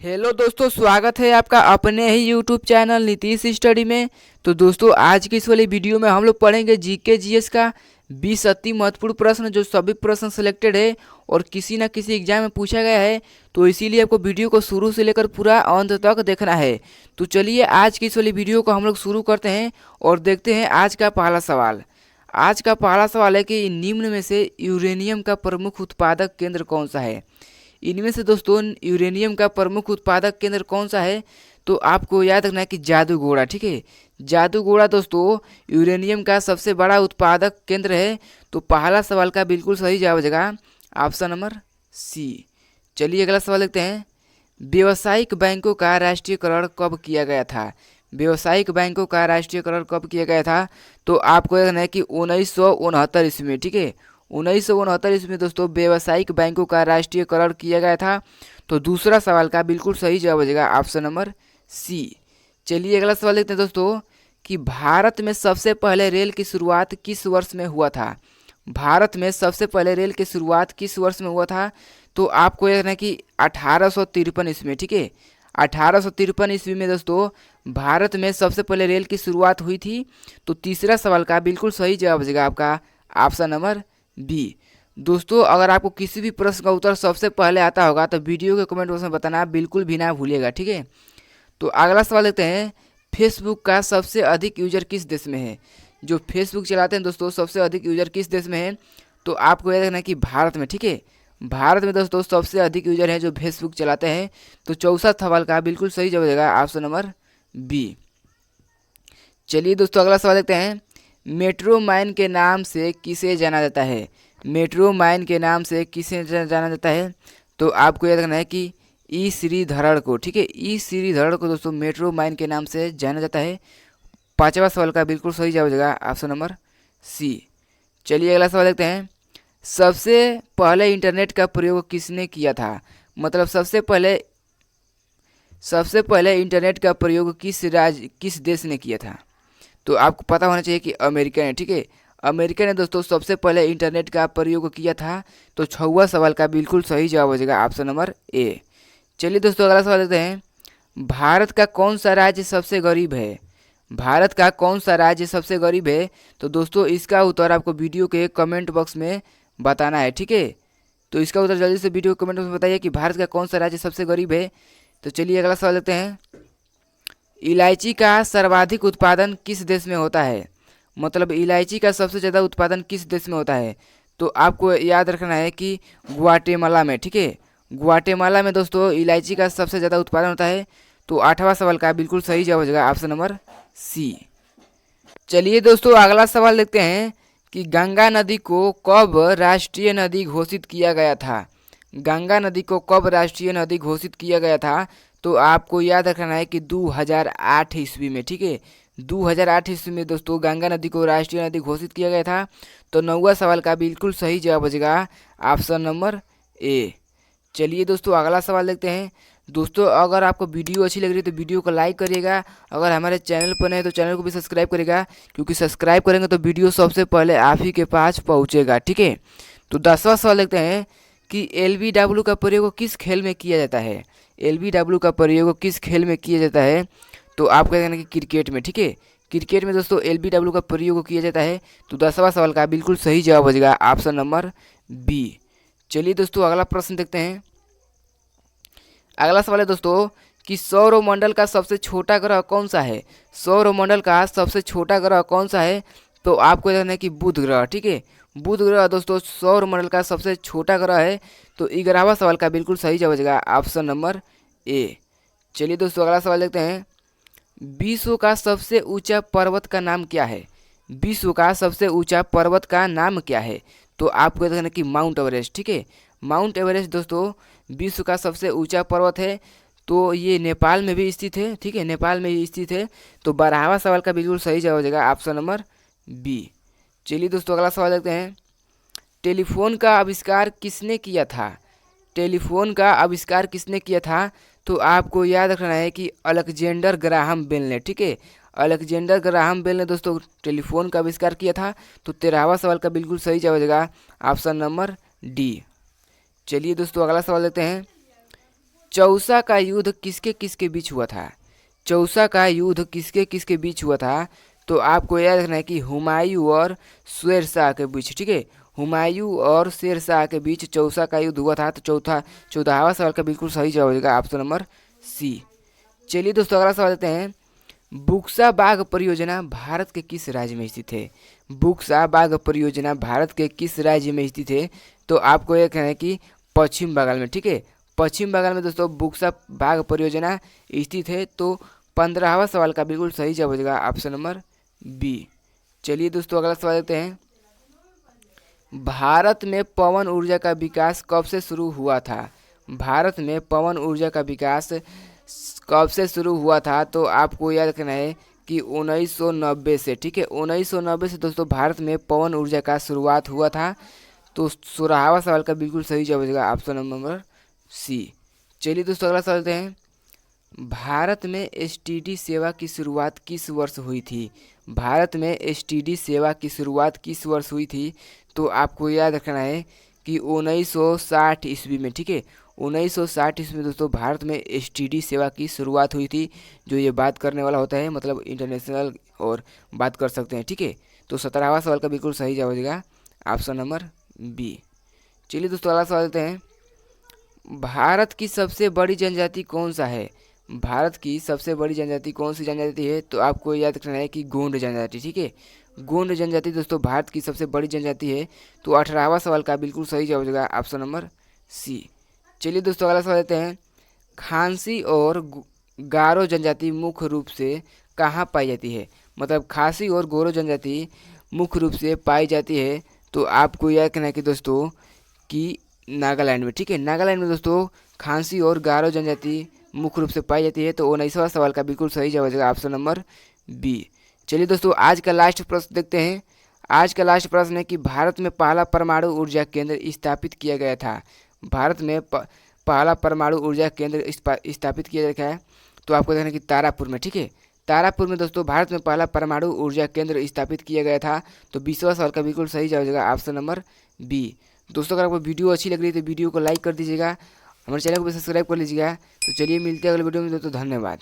Hello दोस्तों, स्वागत है आपका अपने ही यूट्यूब चैनल नीतीश स्टडी में। तो दोस्तों, आज की इस वाली वीडियो में हम लोग पढ़ेंगे जीके जीएस का 20 अति महत्वपूर्ण प्रश्न, जो सभी प्रश्न सिलेक्टेड है और किसी न किसी एग्जाम में पूछा गया है। तो इसीलिए आपको वीडियो को शुरू से लेकर पूरा अंत तक देखना है। तो चलिए आज की इस वाली वीडियो को हम लोग शुरू करते हैं और देखते हैं आज का पहला सवाल। आज का पहला सवाल है कि निम्न में से यूरेनियम का प्रमुख उत्पादक केंद्र कौन सा है। इनमें से दोस्तों यूरेनियम का प्रमुख उत्पादक केंद्र कौन सा है, तो आपको याद रखना है कि जादूगोड़ा। ठीक है, जादूगोड़ा दोस्तों यूरेनियम का सबसे बड़ा उत्पादक केंद्र है। तो पहला सवाल का बिल्कुल सही जवाब हो जाएगा ऑप्शन नंबर सी। चलिए अगला सवाल देखते हैं। व्यावसायिक बैंकों का राष्ट्रीयकरण कब किया गया था। व्यावसायिक बैंकों का राष्ट्रीयकरण कब किया गया था, तो आपको याद रखना है कि 1969 ईस्वी में। ठीक है, 1969 ईस्वी में दोस्तों व्यावसायिक बैंकों का राष्ट्रीयकरण किया गया था। तो दूसरा सवाल का बिल्कुल सही जवाब हो जाएगा ऑप्शन नंबर सी। चलिए अगला सवाल देखते हैं दोस्तों कि भारत में सबसे पहले रेल की शुरुआत किस वर्ष में हुआ था। भारत में सबसे पहले रेल की शुरुआत किस वर्ष में हुआ था, तो आपको यह है कि 1853 ईस्वी में। ठीक है, 1853 ईस्वी में दोस्तों भारत में सबसे पहले रेल की शुरुआत हुई थी। तो तीसरा सवाल का बिल्कुल सही जवाब हो जाएगा आपका ऑप्शन नंबर बी। दोस्तों, अगर आपको किसी भी प्रश्न का उत्तर सबसे पहले आता होगा तो वीडियो के कमेंट बॉक्स में बताना बिल्कुल भी ना भूलिएगा। ठीक है, तो अगला सवाल देखते हैं। फेसबुक का सबसे अधिक यूजर किस देश में है। जो फेसबुक चलाते हैं दोस्तों सबसे अधिक यूजर किस देश में है, तो आपको याद रखना है कि भारत में। ठीक है, भारत में दोस्तों सबसे अधिक यूजर हैं जो फेसबुक चलाते हैं। तो चौथा सवाल का बिल्कुल सही जवाब देगा ऑप्शन नंबर बी। चलिए दोस्तों अगला सवाल देखते हैं। मेट्रो मैन के नाम से किसे जाना जाता है। मेट्रो मैन के नाम से किसे जाना जाता है, तो आपको याद रखना है कि ई श्रीधरन को। ठीक है, ई श्रीधरन को दोस्तों मेट्रो मैन के नाम से जाना जाता है। पांचवा सवाल का बिल्कुल सही जवाब हो जाएगा ऑप्शन नंबर सी। चलिए अगला सवाल देखते हैं। सबसे पहले इंटरनेट का प्रयोग किसने किया था। मतलब सबसे पहले इंटरनेट का प्रयोग किस देश ने किया था, तो आपको पता होना चाहिए कि अमेरिका ने। ठीक है, अमेरिका ने दोस्तों सबसे पहले इंटरनेट का प्रयोग किया था। तो छठवां सवाल का बिल्कुल सही जवाब हो जाएगा ऑप्शन नंबर ए। चलिए दोस्तों अगला सवाल देखते हैं। भारत का कौन सा राज्य सबसे गरीब है। भारत का कौन सा राज्य सबसे गरीब है, तो दोस्तों इसका उत्तर आपको वीडियो के कमेंट बॉक्स में बताना है। ठीक है, तो इसका उत्तर जल्दी से वीडियो कमेंट बॉक्स में बताइए कि भारत का कौन सा राज्य सबसे गरीब है। तो चलिए अगला सवाल देखते हैं। इलायची का सर्वाधिक उत्पादन किस देश में होता है। मतलब इलायची का सबसे ज़्यादा उत्पादन किस देश में होता है, तो आपको याद रखना है कि ग्वाटेमाला में। ठीक है, ग्वाटेमाला में दोस्तों इलायची का सबसे ज़्यादा उत्पादन होता है। तो आठवां सवाल का बिल्कुल सही जवाब हो जाएगा ऑप्शन नंबर सी। चलिए दोस्तों अगला सवाल देखते हैं कि गंगा नदी को कब राष्ट्रीय नदी घोषित किया गया था। गंगा नदी को कब राष्ट्रीय नदी घोषित किया गया था, तो आपको याद रखना है कि 2008 ईस्वी में। ठीक है, 2008 ईस्वी में दोस्तों गंगा नदी को राष्ट्रीय नदी घोषित किया गया था। तो नौवां सवाल का बिल्कुल सही जवाब हो जाएगा ऑप्शन नंबर ए। चलिए दोस्तों अगला सवाल देखते हैं। दोस्तों अगर आपको वीडियो अच्छी लग रही है तो वीडियो को लाइक करिएगा। अगर हमारे चैनल पर नए तो चैनल को भी सब्सक्राइब करिएगा, क्योंकि सब्सक्राइब करेंगे तो वीडियो सबसे पहले आप ही के पास पहुंचेगा। ठीक है, तो 10वां सवाल देखते हैं कि एलबीडब्ल्यू का प्रयोग किस खेल में किया जाता है। एलबीडब्ल्यू का प्रयोग किस खेल में किया जाता है, तो आपको कहना है कि क्रिकेट में। ठीक है, क्रिकेट में दोस्तों एलबीडब्ल्यू का प्रयोग किया जाता है। तो 10वां सवाल का बिल्कुल सही जवाब हो जाएगा ऑप्शन नंबर बी। चलिए दोस्तों अगला प्रश्न देखते हैं। अगला सवाल है दोस्तों कि सौरमंडल का सबसे छोटा ग्रह कौन सा है। सौरमंडल का सबसे छोटा ग्रह कौन सा है, तो आपको जानना है कि बुध ग्रह। ठीक है, बुध ग्रह दोस्तों सौरमंडल का सबसे छोटा ग्रह है। तो 11वां सवाल का बिल्कुल सही जवाब हो जाएगा ऑप्शन नंबर ए। चलिए दोस्तों अगला सवाल देखते हैं। विश्व का सबसे ऊंचा पर्वत का नाम क्या है। विश्व का सबसे ऊंचा पर्वत का नाम क्या है, तो आपको कहना है कि माउंट एवरेस्ट। ठीक है, माउंट एवरेस्ट दोस्तों विश्व का सबसे ऊंचा पर्वत है। तो ये नेपाल में भी स्थित है। ठीक है, नेपाल में ही स्थित है। तो 12वां सवाल का बिल्कुल सही जवाब हो जाएगा ऑप्शन नंबर बी। चलिए दोस्तों अगला सवाल देखते हैं। टेलीफोन का आविष्कार किसने किया था। टेलीफोन का आविष्कार किसने किया था, तो आपको याद रखना है कि अलेक्जेंडर ग्राहम बेल ने। ठीक है, अलेक्जेंडर ग्राहम बेल ने दोस्तों टेलीफोन का आविष्कार किया था। तो 13वां सवाल का बिल्कुल सही जवाब हो जाएगा ऑप्शन नंबर डी। चलिए दोस्तों अगला सवाल देखते हैं। चौसा का युद्ध किसके किसके बीच हुआ था? चौसा का युद्ध किसके किसके बीच हुआ था? तो आपको याद रखना है कि हुमायूं और शेर शाह के बीच, ठीक है। हुमायूं और शेर शाह के बीच चौसा का युद्ध हुआ था। तो 14वां सवाल का बिल्कुल सही जवाब हो जाएगा ऑप्शन नंबर सी। चलिए दोस्तों, अगला सवाल देते हैं। बुक्सा बाग परियोजना भारत के किस राज्य में स्थित है? बुक्सा बाग परियोजना भारत के किस राज्य में स्थित है? तो आपको यह कहना है कि पश्चिम बंगाल में, ठीक है। पश्चिम बंगाल में दोस्तों बुक्सा बाग परियोजना स्थित है। तो 15वां सवाल का बिल्कुल सही जवाब हो जाएगा ऑप्शन नंबर बी। चलिए दोस्तों, अगला सवाल देते हैं। भारत में पवन ऊर्जा का विकास कब से शुरू हुआ था? भारत में पवन ऊर्जा का विकास कब से शुरू हुआ था? तो आपको याद रखना है कि 1990 से, ठीक है। 1990 से दोस्तों भारत में पवन ऊर्जा का शुरुआत हुआ था। तो 16वां सवाल का बिल्कुल सही जवाब हो जाएगा ऑप्शन नंबर सी। चलिए दोस्तों, अगला सवाल देते हैं। भारत में एसटीडी सेवा की शुरुआत किस वर्ष हुई थी? भारत में एसटीडी सेवा की शुरुआत किस वर्ष हुई थी? तो आपको याद रखना है कि 1960 ईस्वी में, ठीक है। 1960 ईस्वी में दोस्तों भारत में एसटीडी सेवा की शुरुआत हुई थी। जो ये बात करने वाला होता है, मतलब इंटरनेशनल और बात कर सकते हैं, ठीक है। तो 17वां सवाल का बिल्कुल सही जवाब हो जाएगा ऑप्शन नंबर बी। चलिए दोस्तों, अगला सवाल देते हैं। भारत की सबसे बड़ी जनजाति कौन सा है? भारत की सबसे बड़ी जनजाति कौन सी जनजाति है? तो आपको याद रखना है कि गोंड जनजाति, ठीक है। गोंड जनजाति दोस्तों भारत की सबसे बड़ी जनजाति है। तो 18वां सवाल का बिल्कुल सही जवाब हो जाएगा ऑप्शन नंबर सी। चलिए दोस्तों, अगला सवाल देते हैं। खासी और गारो जनजाति मुख्य रूप से कहाँ पाई जाती है? मतलब खासी और गोरो जनजाति मुख्य रूप से पाई जाती है। तो आपको यह कहना है कि दोस्तों कि नागालैंड में, ठीक है। नागालैंड में दोस्तों खासी और गारो जनजाति मुख्य रूप से पाई जाती है। तो 19वां सवाल का बिल्कुल सही जवाब हो जाएगा ऑप्शन नंबर बी। चलिए दोस्तों, आज का लास्ट प्रश्न देखते हैं। आज का लास्ट प्रश्न है कि भारत में पहला परमाणु ऊर्जा केंद्र स्थापित किया गया था। भारत में पहला परमाणु ऊर्जा केंद्र स्थापित किया गया है। तो आपको देखना है कि तारापुर में, ठीक है। तारापुर में दोस्तों भारत में पहला परमाणु ऊर्जा केंद्र स्थापित किया गया था। तो 20वां सवाल का बिल्कुल सही जवाब हो जाएगा ऑप्शन नंबर बी। दोस्तों, अगर आपको वीडियो अच्छी लग रही है तो वीडियो को लाइक कर दीजिएगा, हमारे चैनल को भी सब्सक्राइब कर लीजिएगा। तो चलिए मिलते हैं अगले वीडियो में। दोस्तों धन्यवाद।